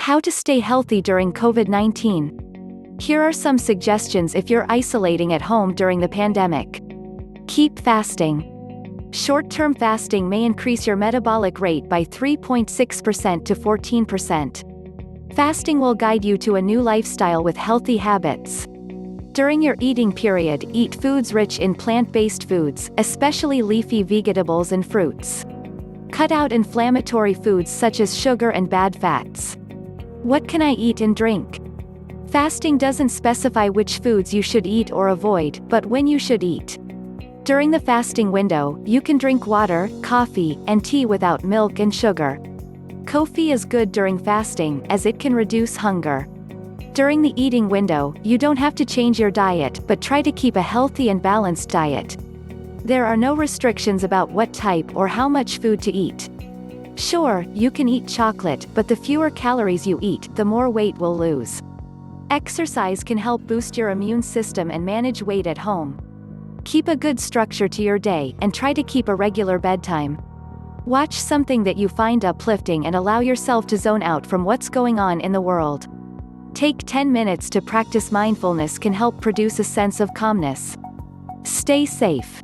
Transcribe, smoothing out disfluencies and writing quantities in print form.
How to stay healthy during COVID-19. Here are some suggestions if you're isolating at home during the pandemic. Keep fasting. Short-term fasting may increase your metabolic rate by 3.6% to 14%. Fasting will guide you to a new lifestyle with healthy habits. During your eating period, eat foods rich in plant-based foods, especially leafy vegetables and fruits. Cut out inflammatory foods such as sugar and bad fats. What can I eat and drink? Fasting doesn't specify which foods you should eat or avoid, but when you should eat. During the fasting window, you can drink water, coffee, and tea without milk and sugar. Coffee is good during fasting, as it can reduce hunger. During the eating window, you don't have to change your diet, but try to keep a healthy and balanced diet. There are no restrictions about what type or how much food to eat. Sure, you can eat chocolate, but the fewer calories you eat, the more weight we'll lose. Exercise can help boost your immune system and manage weight at home. Keep a good structure to your day, and try to keep a regular bedtime. Watch something that you find uplifting and allow yourself to zone out from what's going on in the world. Take 10 minutes to practice mindfulness can help produce a sense of calmness. Stay safe.